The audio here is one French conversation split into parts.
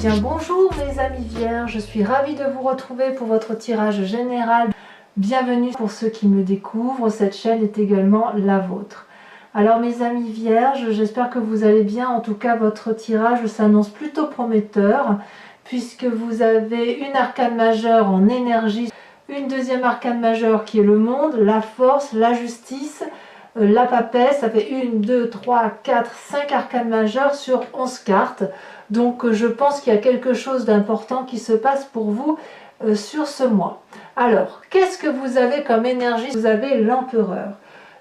bien bonjour mes amis vierges, je suis ravie de vous retrouver pour votre tirage général. Bienvenue pour ceux qui me découvrent, cette chaîne est également la vôtre. Alors mes amis vierges, j'espère que vous allez bien, en tout cas votre tirage s'annonce plutôt prometteur puisque vous avez une arcane majeure en énergie, une deuxième arcane majeure qui est le monde, la force, la justice, la papesse. Ça fait 1, 2, 3, 4, 5 arcanes majeures sur 11 cartes. Donc je pense qu'il y a quelque chose d'important qui se passe pour vous sur ce mois. Alors, qu'est-ce que vous avez comme énergie? Vous avez l'empereur.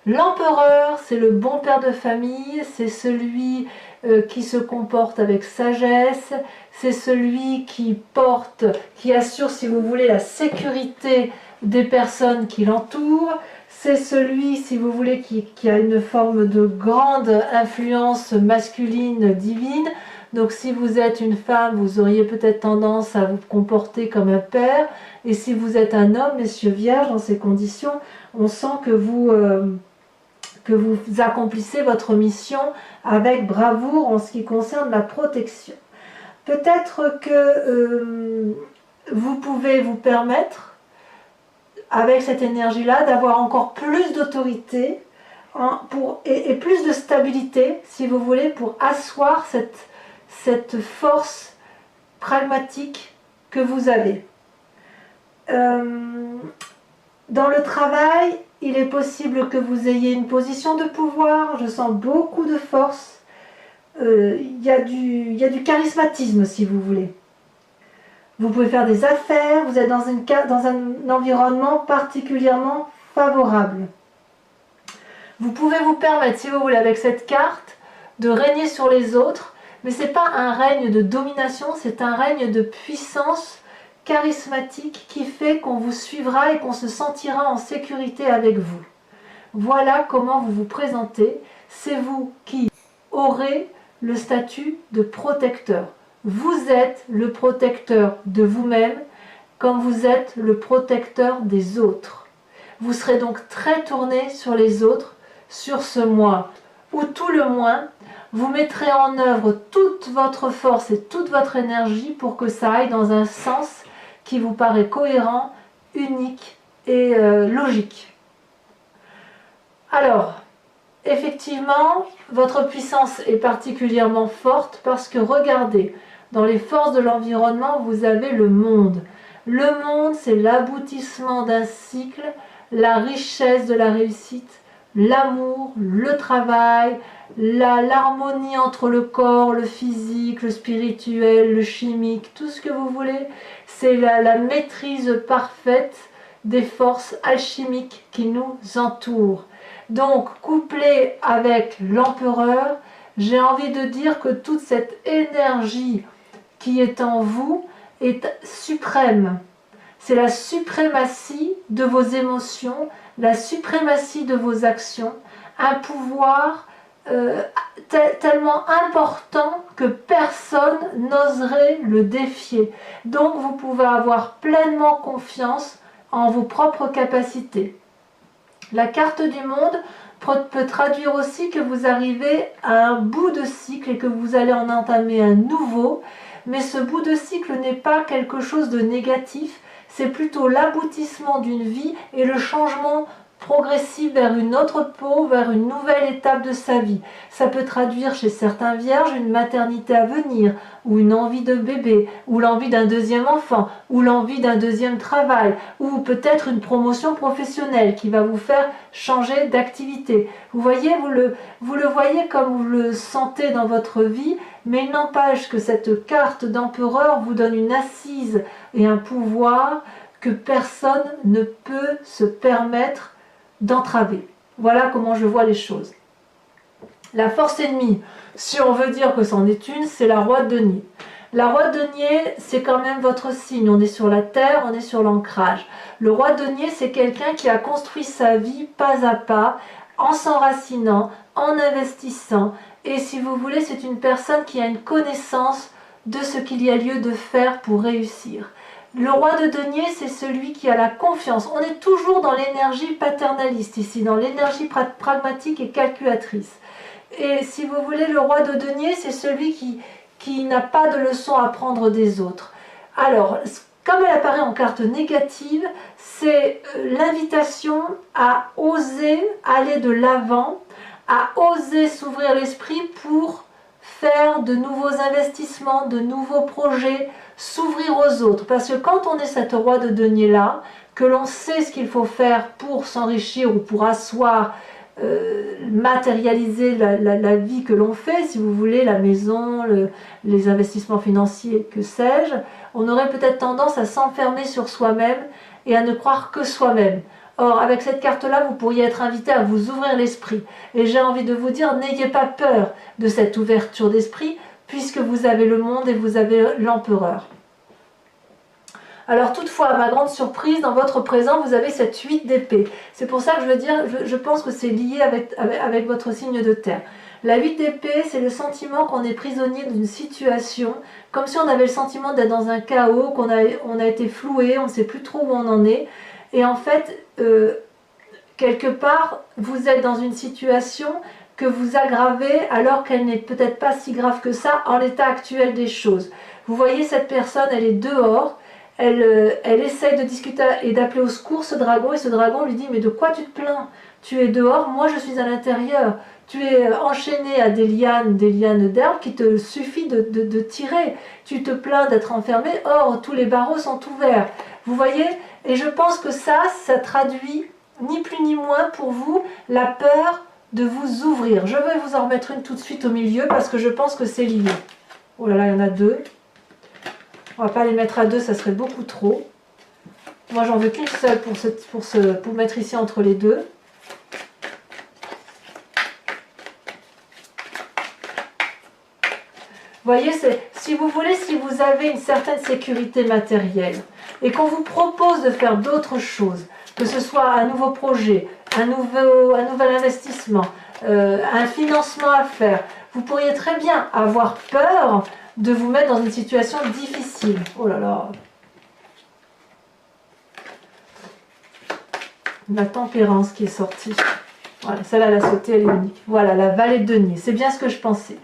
L'empereur, c'est le bon père de famille, c'est celui qui se comporte avec sagesse, c'est celui qui porte, qui assure, si vous voulez, la sécurité des personnes qui l'entourent. C'est celui, si vous voulez, qui a une forme de grande influence masculine divine. Donc si vous êtes une femme, vous auriez peut-être tendance à vous comporter comme un père. Et si vous êtes un homme, messieurs vierges, dans ces conditions, on sent que vous accomplissez votre mission avec bravoure en ce qui concerne la protection. Peut-être que vous pouvez vous permettre, avec cette énergie-là, d'avoir encore plus d'autorité et plus de stabilité, si vous voulez, pour asseoir cette force pragmatique que vous avez. Dans le travail, il est possible que vous ayez une position de pouvoir. Je sens beaucoup de force. Il y a du charismatisme, si vous voulez. Vous pouvez faire des affaires, vous êtes dans un environnement particulièrement favorable. Vous pouvez vous permettre, si vous voulez, avec cette carte, de régner sur les autres, mais ce n'est pas un règne de domination, c'est un règne de puissance charismatique qui fait qu'on vous suivra et qu'on se sentira en sécurité avec vous. Voilà comment vous vous présentez. C'est vous qui aurez le statut de protecteur. Vous êtes le protecteur de vous-même comme vous êtes le protecteur des autres. Vous serez donc très tourné sur les autres sur ce mois, ou tout le moins, vous mettrez en œuvre toute votre force et toute votre énergie pour que ça aille dans un sens qui vous paraît cohérent, unique et logique. Alors, effectivement, votre puissance est particulièrement forte parce que regardez, dans les forces de l'environnement, vous avez le monde. Le monde, c'est l'aboutissement d'un cycle, la richesse de la réussite, l'amour, le travail, l'harmonie entre le corps, le physique, le spirituel, le chimique, tout ce que vous voulez. C'est la maîtrise parfaite des forces alchimiques qui nous entourent. Donc, couplé avec l'empereur, j'ai envie de dire que toute cette énergie qui est en vous est suprême. C'est la suprématie de vos émotions, la suprématie de vos actions, un pouvoir tellement important que personne n'oserait le défier. Donc vous pouvez avoir pleinement confiance en vos propres capacités. La carte du monde peut traduire aussi que vous arrivez à un bout de cycle et que vous allez en entamer un nouveau, mais ce bout de cycle n'est pas quelque chose de négatif, c'est plutôt l'aboutissement d'une vie et le changement progressif vers une autre peau, vers une nouvelle étape de sa vie. Ça peut traduire chez certains vierges une maternité à venir, ou une envie de bébé, ou l'envie d'un deuxième enfant, ou l'envie d'un deuxième travail, ou peut-être une promotion professionnelle qui va vous faire changer d'activité. Vous voyez, vous le voyez comme vous le sentez dans votre vie, mais il n'empêche que cette carte d'empereur vous donne une assise et un pouvoir que personne ne peut se permettre d'entraver. Voilà comment je vois les choses. La force ennemie, si on veut dire que c'en est une, c'est la roue de denier. La roue de denier, c'est quand même votre signe. On est sur la terre, on est sur l'ancrage. Le roi de denier, c'est quelqu'un qui a construit sa vie pas à pas, en s'enracinant, en investissant. Et si vous voulez, c'est une personne qui a une connaissance de ce qu'il y a lieu de faire pour réussir. Le roi de denier, c'est celui qui a la confiance. On est toujours dans l'énergie paternaliste ici, dans l'énergie pragmatique et calculatrice. Et si vous voulez, le roi de denier, c'est celui qui n'a pas de leçon à prendre des autres. Alors, comme elle apparaît en carte négative, c'est l'invitation à oser aller de l'avant, à oser s'ouvrir l'esprit pour faire de nouveaux investissements, de nouveaux projets, s'ouvrir aux autres. Parce que quand on est cette roi de denier-là, que l'on sait ce qu'il faut faire pour s'enrichir ou pour asseoir, matérialiser la vie que l'on fait, si vous voulez, la maison, les investissements financiers, que sais-je, on aurait peut-être tendance à s'enfermer sur soi-même et à ne croire que soi-même. Or, avec cette carte-là, vous pourriez être invité à vous ouvrir l'esprit. Et j'ai envie de vous dire, n'ayez pas peur de cette ouverture d'esprit, puisque vous avez le monde et vous avez l'empereur. Alors toutefois, à ma grande surprise, dans votre présent, vous avez cette 8 d'épée. C'est pour ça que je veux dire, je pense que c'est lié avec votre signe de terre. La 8 d'épée, c'est le sentiment qu'on est prisonnier d'une situation, comme si on avait le sentiment d'être dans un chaos, qu'on a été floué, on ne sait plus trop où on en est. Et en fait, quelque part, vous êtes dans une situation que vous aggravez alors qu'elle n'est peut-être pas si grave que ça en l'état actuel des choses. Vous voyez, cette personne, elle est dehors, elle essaye de discuter et d'appeler au secours ce dragon, et ce dragon lui dit « Mais de quoi tu te plains? Tu es dehors, moi je suis à l'intérieur. Tu es enchaîné à des lianes d'herbe qui te suffit de tirer. Tu te plains d'être enfermé, or tous les barreaux sont ouverts. » Vous voyez? Et je pense que ça traduit ni plus ni moins pour vous la peur de vous ouvrir. Je vais vous en remettre une tout de suite au milieu parce que je pense que c'est lié. Oh là là, il y en a deux. On ne va pas les mettre à deux, ça serait beaucoup trop. Moi, j'en veux qu'une seule pour mettre ici entre les deux. Vous voyez, si vous voulez, si vous avez une certaine sécurité matérielle et qu'on vous propose de faire d'autres choses, que ce soit un nouveau projet, un nouvel investissement, un financement à faire, vous pourriez très bien avoir peur de vous mettre dans une situation difficile. Oh là là. La tempérance qui est sortie. Voilà, celle-là, elle a sauté, elle est unique. Voilà, la vallée de denier. C'est bien ce que je pensais.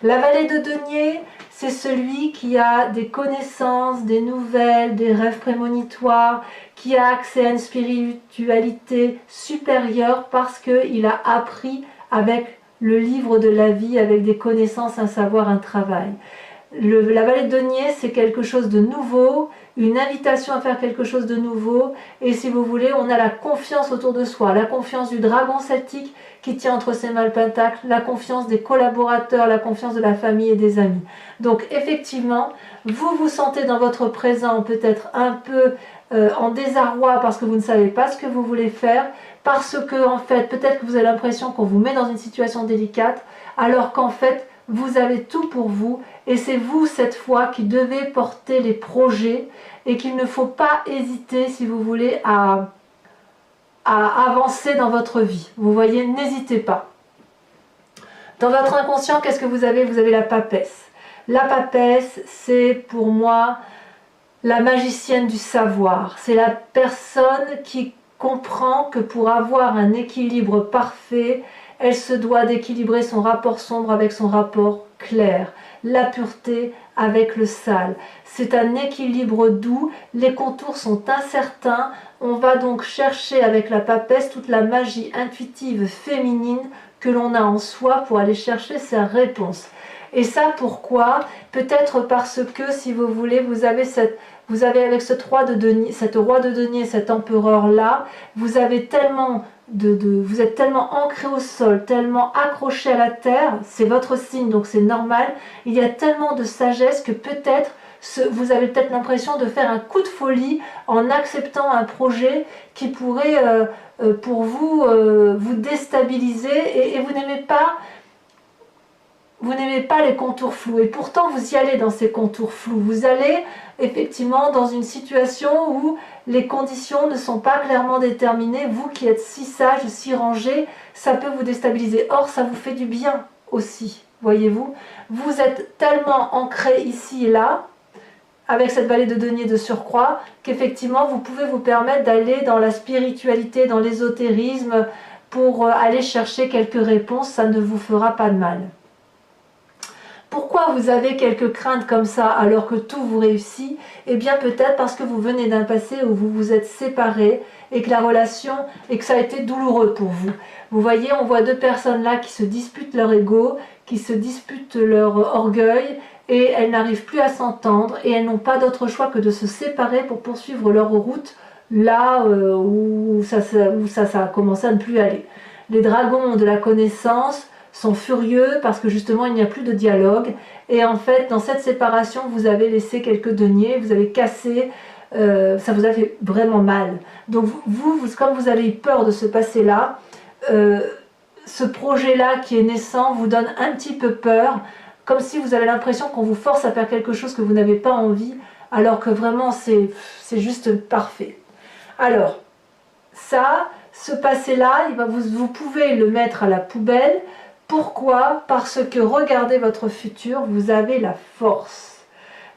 La vallée de denier, c'est celui qui a des connaissances, des nouvelles, des rêves prémonitoires, qui a accès à une spiritualité supérieure parce qu'il a appris avec le livre de la vie, avec des connaissances, un savoir, un travail. La vallée de denier, c'est quelque chose de nouveau, une invitation à faire quelque chose de nouveau, et si vous voulez, on a la confiance autour de soi, la confiance du dragon celtique qui tient entre ses mains le pentacle, la confiance des collaborateurs, la confiance de la famille et des amis. Donc effectivement, vous vous sentez dans votre présent peut-être un peu en désarroi parce que vous ne savez pas ce que vous voulez faire, parce que en fait, peut-être que vous avez l'impression qu'on vous met dans une situation délicate, alors qu'en fait, vous avez tout pour vous et c'est vous cette fois qui devez porter les projets et qu'il ne faut pas hésiter si vous voulez à avancer dans votre vie. Vous voyez, n'hésitez pas. Dans votre inconscient, qu'est-ce que vous avez? Vous avez la papesse. La papesse, c'est pour moi la magicienne du savoir. C'est la personne qui comprend que pour avoir un équilibre parfait, elle se doit d'équilibrer son rapport sombre avec son rapport clair, la pureté avec le sale. C'est un équilibre doux, les contours sont incertains, on va donc chercher avec la papesse toute la magie intuitive féminine que l'on a en soi pour aller chercher sa réponse. Et ça pourquoi? Peut-être parce que, si vous voulez, vous avez avec cette roi de denier, cet empereur-là, vous avez tellement vous êtes tellement ancré au sol, tellement accroché à la terre, c'est votre signe, donc c'est normal. Il y a tellement de sagesse que peut-être vous avez peut-être l'impression de faire un coup de folie en acceptant un projet qui pourrait pour vous vous déstabiliser et vous n'aimez pas les contours flous, et pourtant vous y allez dans ces contours flous. Vous allez effectivement dans une situation où les conditions ne sont pas clairement déterminées. Vous qui êtes si sage, si rangé, ça peut vous déstabiliser. Or, ça vous fait du bien aussi, voyez-vous. Vous êtes tellement ancré ici et là, avec cette vallée de denier de surcroît, qu'effectivement vous pouvez vous permettre d'aller dans la spiritualité, dans l'ésotérisme, pour aller chercher quelques réponses. Ça ne vous fera pas de mal. Pourquoi vous avez quelques craintes comme ça alors que tout vous réussit? Eh bien peut-être parce que vous venez d'un passé où vous vous êtes séparés et que la relation, et que ça a été douloureux pour vous. Vous voyez, on voit deux personnes là qui se disputent leur ego, qui se disputent leur orgueil, et elles n'arrivent plus à s'entendre, et elles n'ont pas d'autre choix que de se séparer pour poursuivre leur route là où ça a commencé à ne plus aller. Les dragons de la connaissance sont furieux parce que justement il n'y a plus de dialogue, et en fait dans cette séparation vous avez laissé quelques deniers, vous avez cassé, ça vous a fait vraiment mal. Donc comme vous avez eu peur de ce passé là, ce projet là qui est naissant vous donne un petit peu peur, comme si vous avez l'impression qu'on vous force à faire quelque chose que vous n'avez pas envie, alors que vraiment c'est juste parfait. Alors ça, ce passé là, vous pouvez le mettre à la poubelle. Pourquoi? Parce que regardez votre futur, vous avez la force.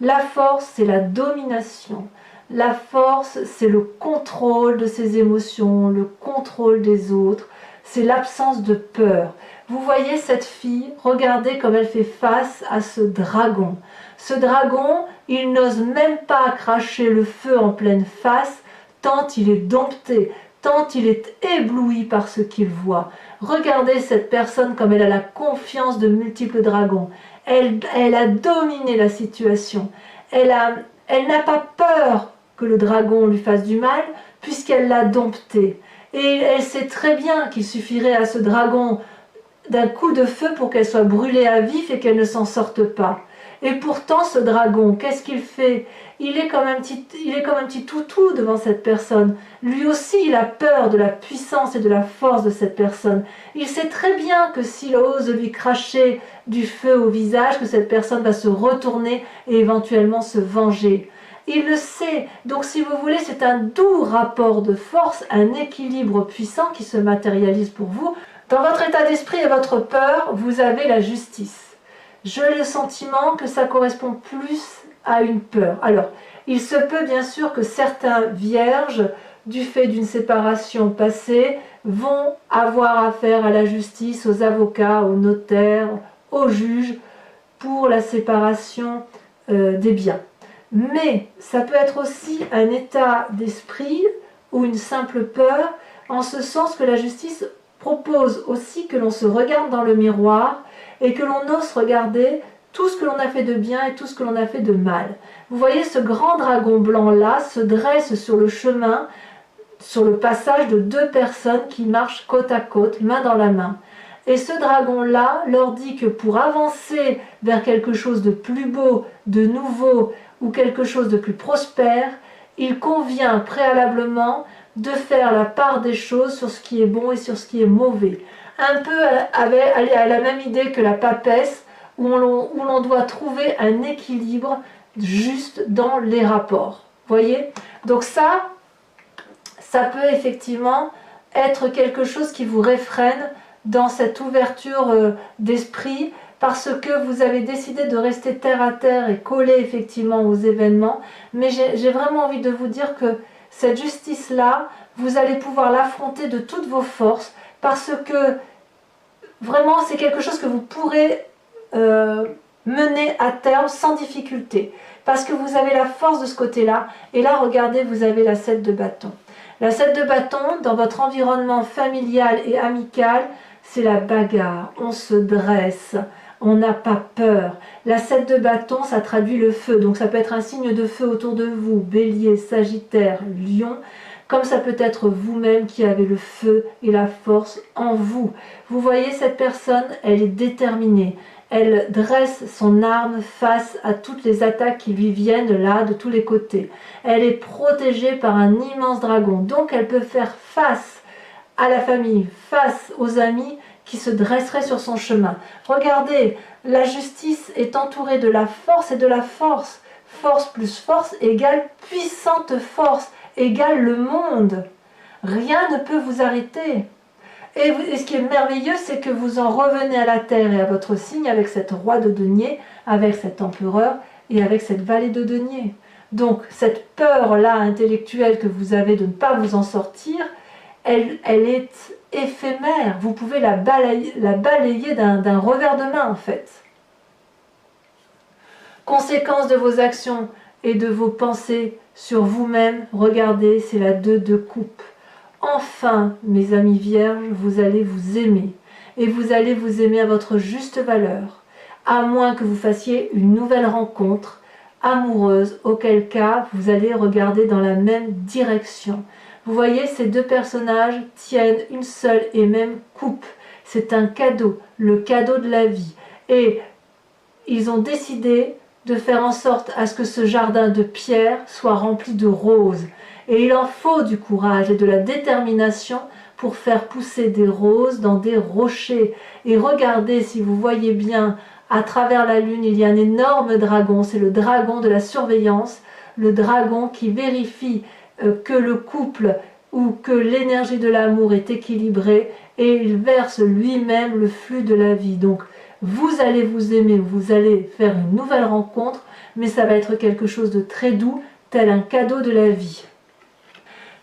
La force, c'est la domination. La force, c'est le contrôle de ses émotions, le contrôle des autres, c'est l'absence de peur. Vous voyez cette fille, regardez comme elle fait face à ce dragon. Ce dragon, il n'ose même pas cracher le feu en pleine face, tant il est dompté, tant il est ébloui par ce qu'il voit. Regardez cette personne comme elle a la confiance de multiples dragons. Elle a dominé la situation. Elle n'a pas peur que le dragon lui fasse du mal, puisqu'elle l'a dompté. Et elle sait très bien qu'il suffirait à ce dragon d'un coup de feu pour qu'elle soit brûlée à vif et qu'elle ne s'en sorte pas. Et pourtant, ce dragon, qu'est-ce qu'il fait? Il est comme un petit toutou devant cette personne. Lui aussi, il a peur de la puissance et de la force de cette personne. Il sait très bien que s'il ose lui cracher du feu au visage, que cette personne va se retourner et éventuellement se venger. Il le sait. Donc, si vous voulez, c'est un doux rapport de force, un équilibre puissant qui se matérialise pour vous. Dans votre état d'esprit et votre peur, vous avez la justice. J'ai le sentiment que ça correspond plus à une peur. Alors, il se peut bien sûr que certains vierges, du fait d'une séparation passée, vont avoir affaire à la justice, aux avocats, aux notaires, aux juges, pour la séparation des biens. Mais ça peut être aussi un état d'esprit ou une simple peur, en ce sens que la justice propose aussi que l'on se regarde dans le miroir et que l'on ose regarder tout ce que l'on a fait de bien et tout ce que l'on a fait de mal. Vous voyez, ce grand dragon blanc là se dresse sur le chemin, sur le passage de deux personnes qui marchent côte à côte, main dans la main. Et ce dragon-là leur dit que pour avancer vers quelque chose de plus beau, de nouveau, ou quelque chose de plus prospère, il convient préalablement de faire la part des choses sur ce qui est bon et sur ce qui est mauvais. Un peu à la même idée que la papesse, où l'on doit trouver un équilibre juste dans les rapports. Voyez? Donc ça peut effectivement être quelque chose qui vous réfrène dans cette ouverture d'esprit, parce que vous avez décidé de rester terre à terre et coller effectivement aux événements. Mais j'ai vraiment envie de vous dire que cette justice-là, vous allez pouvoir l'affronter de toutes vos forces, parce que vraiment c'est quelque chose que vous pourrez mener à terme sans difficulté, parce que vous avez la force de ce côté-là. Et là, regardez, vous avez la 7 de bâton. La 7 de bâton, dans votre environnement familial et amical, c'est la bagarre, on se dresse, on n'a pas peur. La 7 de bâton, ça traduit le feu, donc ça peut être un signe de feu autour de vous, bélier, sagittaire, lion, comme ça peut être vous-même qui avez le feu et la force en vous. Vous voyez, cette personne, elle est déterminée. Elle dresse son arme face à toutes les attaques qui lui viennent là, de tous les côtés. Elle est protégée par un immense dragon, donc elle peut faire face à la famille, face aux amis qui se dresseraient sur son chemin. Regardez, la justice est entourée de la force et de la force. Force plus force égale puissante force, égale le monde. Rien ne peut vous arrêter. Et ce qui est merveilleux, c'est que vous en revenez à la terre et à votre signe avec cette roi de denier, avec cet empereur et avec cette vallée de denier. Donc cette peur-là intellectuelle que vous avez de ne pas vous en sortir, elle est éphémère. Vous pouvez la balayer d'un revers de main en fait. Conséquence de vos actions et de vos pensées sur vous-même, regardez, c'est la 2 de coupe. Enfin, mes amis vierges, vous allez vous aimer. Et vous allez vous aimer à votre juste valeur. À moins que vous fassiez une nouvelle rencontre amoureuse, auquel cas vous allez regarder dans la même direction. Vous voyez, ces deux personnages tiennent une seule et même coupe. C'est un cadeau, le cadeau de la vie. Et ils ont décidé de faire en sorte à ce que ce jardin de pierre soit rempli de roses. Et il en faut du courage et de la détermination pour faire pousser des roses dans des rochers. Et regardez, si vous voyez bien, à travers la lune, il y a un énorme dragon. C'est le dragon de la surveillance, le dragon qui vérifie que le couple ou que l'énergie de l'amour est équilibrée et il verse lui-même le flux de la vie. Donc, vous allez vous aimer, vous allez faire une nouvelle rencontre, mais ça va être quelque chose de très doux, tel un cadeau de la vie.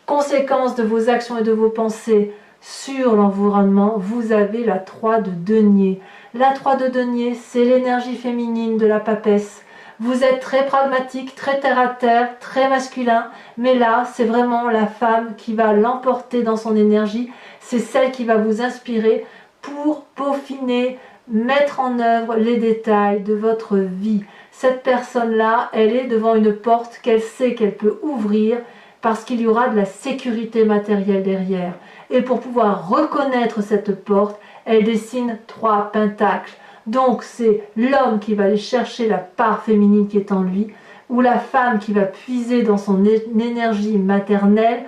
Conséquence de vos actions et de vos pensées sur l'environnement, vous avez la 3 de denier. La 3 de denier, c'est l'énergie féminine de la papesse. Vous êtes très pragmatique, très terre-à-terre, très masculin, mais là, c'est vraiment la femme qui va l'emporter dans son énergie. C'est celle qui va vous inspirer pour peaufiner, mettre en œuvre les détails de votre vie. Cette personne-là, elle est devant une porte qu'elle sait qu'elle peut ouvrir parce qu'il y aura de la sécurité matérielle derrière. Et pour pouvoir reconnaître cette porte, elle dessine 3 pentacles. Donc c'est l'homme qui va aller chercher la part féminine qui est en lui, ou la femme qui va puiser dans son énergie maternelle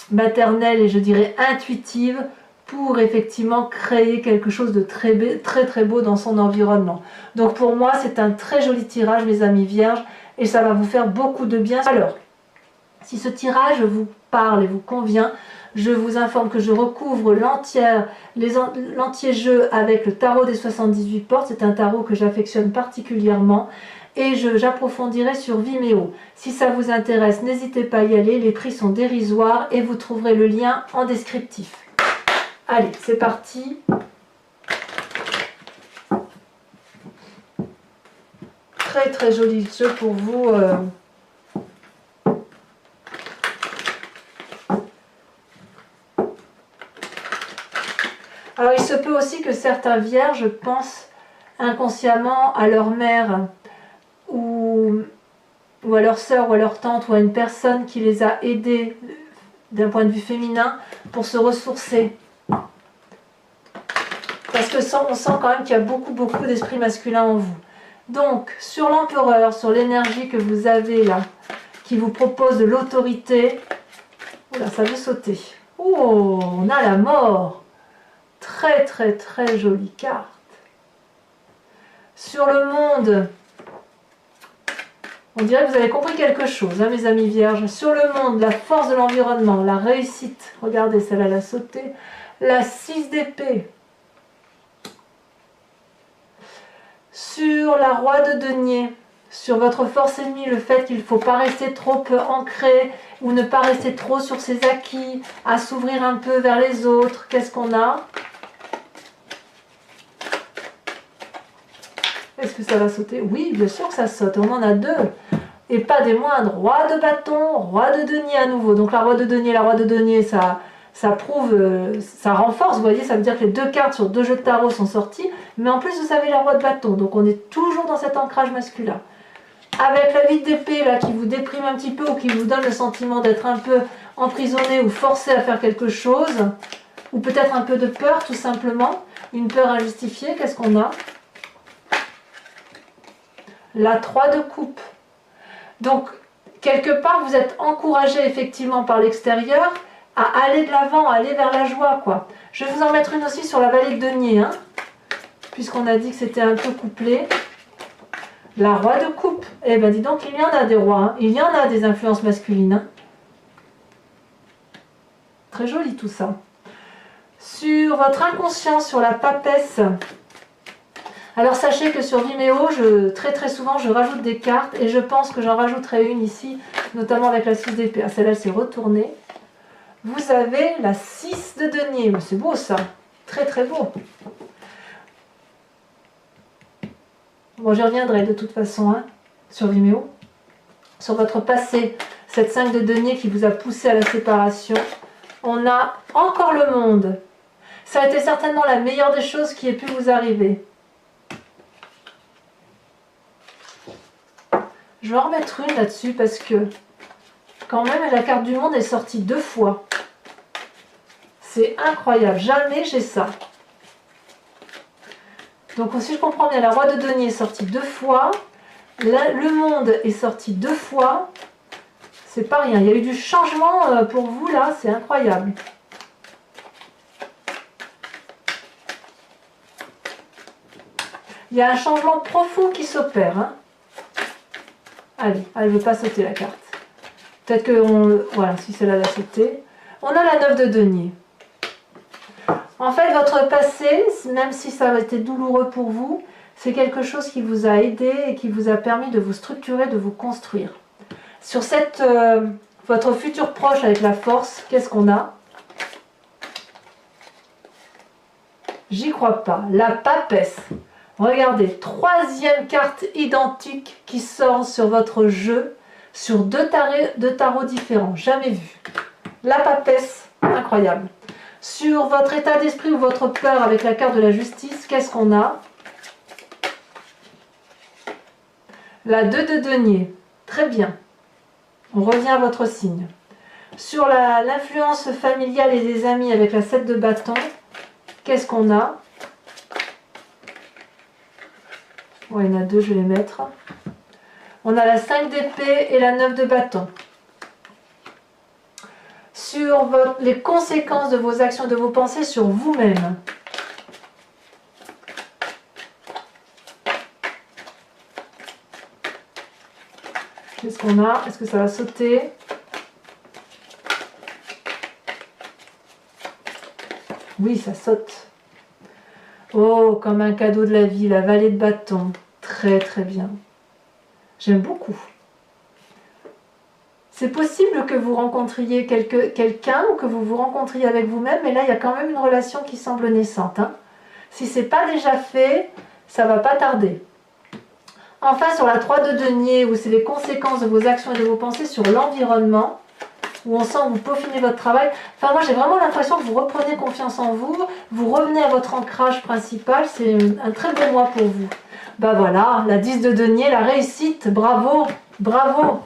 maternelle et je dirais intuitive, pour effectivement créer quelque chose de très très beau dans son environnement. Donc pour moi, c'est un très joli tirage, mes amis vierges, et ça va vous faire beaucoup de bien. Alors, si ce tirage vous parle et vous convient, je vous informe que je recouvre l'entier jeu avec le tarot des 78 portes. C'est un tarot que j'affectionne particulièrement et j'approfondirai sur Vimeo. Si ça vous intéresse, n'hésitez pas à y aller, les prix sont dérisoires et vous trouverez le lien en descriptif. Allez, c'est parti. Très très joli jeu pour vous. Alors il se peut aussi que certains vierges pensent inconsciemment à leur mère ou à leur sœur ou à leur tante ou à une personne qui les a aidés d'un point de vue féminin pour se ressourcer. Parce que on sent quand même qu'il y a beaucoup d'esprit masculin en vous. Donc, sur l'empereur, sur l'énergie que vous avez là, qui vous propose de l'autorité, oula, ça veut sauter. Oh, on a la mort. Très très très jolie carte. Sur le monde, on dirait que vous avez compris quelque chose, hein, mes amis vierges. Sur le monde, la force de l'environnement, la réussite. Regardez, celle-là, elle a sauté. La 6 d'épée. Sur la roi de denier, sur votre force ennemie, le fait qu'il ne faut pas rester trop ancré ou ne pas rester trop sur ses acquis, à s'ouvrir un peu vers les autres. Qu'est-ce qu'on a? Est-ce que ça va sauter? Oui, bien sûr que ça saute, on en a 2. Et pas des moindres. Roi de bâton, roi de denier à nouveau. Donc la roi de denier, ça prouve, ça renforce, vous voyez, ça veut dire que les 2 cartes sur 2 jeux de tarot sont sorties, mais en plus vous avez la roi de bâton, donc on est toujours dans cet ancrage masculin. Avec la 8 d'épée là qui vous déprime un petit peu ou qui vous donne le sentiment d'être un peu emprisonné ou forcé à faire quelque chose, ou peut-être un peu de peur tout simplement, une peur injustifiée, qu'est-ce qu'on a? La 3 de coupe. Donc quelque part vous êtes encouragé effectivement par l'extérieur, à aller de l'avant, à aller vers la joie, quoi. Je vais vous en mettre une aussi sur la vallée de denier, hein, puisqu'on a dit que c'était un peu couplé. La roi de coupe. Eh bien, dis donc, il y en a des rois, hein. Il y en a des influences masculines. Hein. Très joli tout ça. Sur votre inconscient, sur la papesse. Alors, sachez que sur Vimeo, très très souvent, je rajoute des cartes et je pense que j'en rajouterai une ici, notamment avec la 6 d'épée. Ah, celle-là, elle s'est retournée. Vous avez la 6 de denier. C'est beau ça. Très très beau. Bon, j'y reviendrai de toute façon, hein, sur Vimeo. Sur votre passé, cette 5 de denier qui vous a poussé à la séparation. On a encore le monde. Ça a été certainement la meilleure des choses qui ait pu vous arriver. Je vais en remettre une là-dessus parce que quand même la carte du monde est sortie 2 fois. C'est incroyable, jamais j'ai ça. Donc si je comprends bien, la roi de denier est sortie 2 fois. Le monde est sorti 2 fois. C'est pas rien, il y a eu du changement pour vous là, c'est incroyable. Il y a un changement profond qui s'opère. Hein. Allez, elle ne veut pas sauter la carte. Peut-être que, voilà, si celle-là l'a sauté. On a la 9 de denier. En fait, votre passé, même si ça a été douloureux pour vous, c'est quelque chose qui vous a aidé et qui vous a permis de vous structurer, de vous construire. Sur votre futur proche avec la force, qu'est-ce qu'on a? J'y crois pas. La papesse. Regardez, 3e carte identique qui sort sur votre jeu, sur 2 tarots différents, jamais vu. La papesse, incroyable. Sur votre état d'esprit ou votre peur avec la carte de la justice, qu'est-ce qu'on a? La 2 de denier, très bien. On revient à votre signe. Sur l'influence familiale et des amis avec la 7 de bâton, qu'est-ce qu'on a? Bon, il y en a 2, je vais les mettre. On a la 5 d'épée et la 9 de bâton. Sur les conséquences de vos actions, de vos pensées sur vous-même. Qu'est-ce qu'on a? Est-ce que ça va sauter? Oui, ça saute. Oh, comme un cadeau de la vie, la vallée de bâton. Très très bien. J'aime beaucoup. C'est possible que vous rencontriez quelqu'un ou que vous vous rencontriez avec vous-même, mais là, il y a quand même une relation qui semble naissante. Hein. Si ce n'est pas déjà fait, ça ne va pas tarder. Enfin, sur la 3 de denier, où c'est les conséquences de vos actions et de vos pensées sur l'environnement, où on sent que vous peaufinez votre travail. Enfin, moi, j'ai vraiment l'impression que vous reprenez confiance en vous, vous revenez à votre ancrage principal. C'est un très beau mois pour vous. Ben voilà, la 10 de denier, la réussite. Bravo, bravo.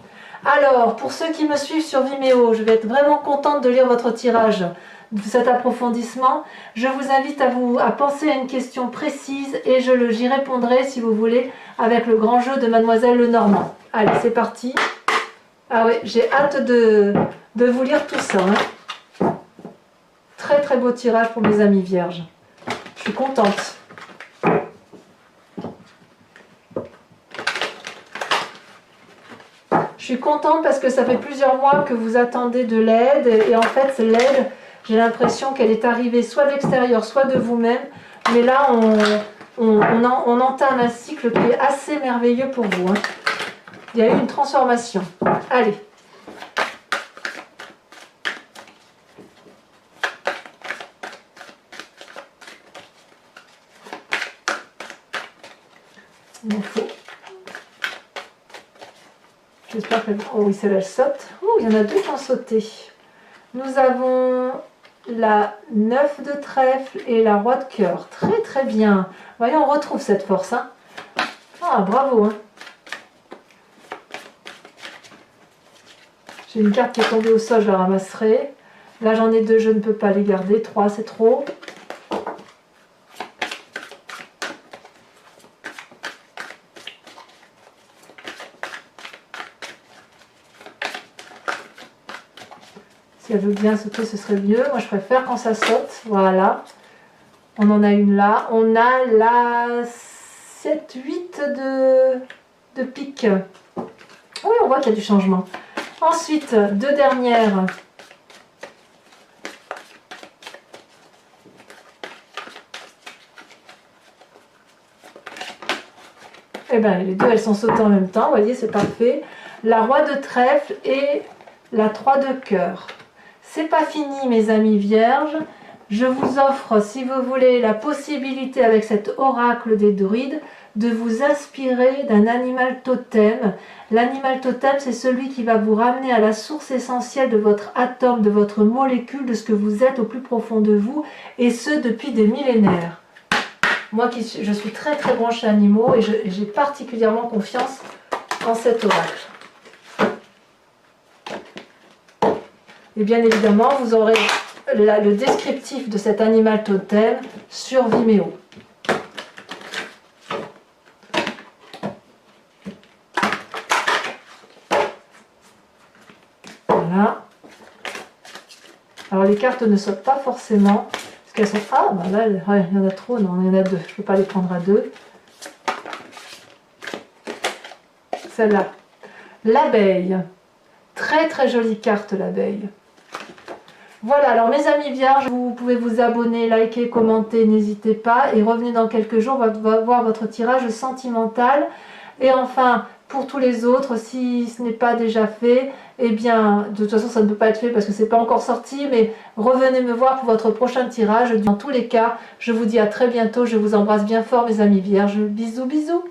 Alors, pour ceux qui me suivent sur Vimeo, je vais être vraiment contente de lire votre tirage, de cet approfondissement. Je vous invite à penser à une question précise et j'y répondrai, si vous voulez, avec le grand jeu de Mademoiselle Lenormand. Allez, c'est parti. Ah oui, j'ai hâte de vous lire tout ça. Hein. Très très beau tirage pour mes amis vierges. Je suis contente. Je suis contente parce que ça fait plusieurs mois que vous attendez de l'aide. Et en fait, l'aide, j'ai l'impression qu'elle est arrivée soit de l'extérieur, soit de vous-même. Mais là, on entame un cycle qui est assez merveilleux pour vous. Hein. Il y a eu une transformation. Allez. Il faut. J'espère que... Oh oui, celle-là, elle saute. Oh, il y en a 2 qui ont sauté. Nous avons la 9 de trèfle et la roi de cœur. Très très bien. Voyez, on retrouve cette force. Hein. Ah, bravo. Hein. J'ai une carte qui est tombée au sol, je la ramasserai. Là, j'en ai 2, je ne peux pas les garder. 3, c'est trop. Si elle veut bien sauter, ce serait mieux. Moi, je préfère quand ça saute. Voilà. On en a une là. On a la 7-8 de pique. Oui, on voit qu'il y a du changement. Ensuite, 2 dernières. Eh bien, les 2, elles sont sautées en même temps. Vous voyez, c'est parfait. La roi de trèfle et la 3 de cœur. C'est pas fini, mes amis vierges. Je vous offre, si vous voulez, la possibilité avec cet oracle des druides de vous inspirer d'un animal totem. L'animal totem, c'est celui qui va vous ramener à la source essentielle de votre atome, de votre molécule, de ce que vous êtes au plus profond de vous, et ce depuis des millénaires. Moi, je suis très très branchée animaux et j'ai particulièrement confiance en cet oracle. Et bien évidemment, vous aurez le descriptif de cet animal totem sur Vimeo. Voilà. Alors les cartes ne sautent pas forcément, parce qu'elles sont... Ah, ben là, il y en a trop, non, il y en a deux. Je ne peux pas les prendre à deux. Celle-là. L'abeille. Très très jolie carte, l'abeille. Voilà, alors mes amis vierges, vous pouvez vous abonner, liker, commenter, n'hésitez pas. Et revenez dans quelques jours, on va voir votre tirage sentimental. Et enfin, pour tous les autres, si ce n'est pas déjà fait, eh bien, de toute façon, ça ne peut pas être fait parce que ce n'est pas encore sorti, mais revenez me voir pour votre prochain tirage. Dans tous les cas, je vous dis à très bientôt. Je vous embrasse bien fort, mes amis vierges. Bisous, bisous.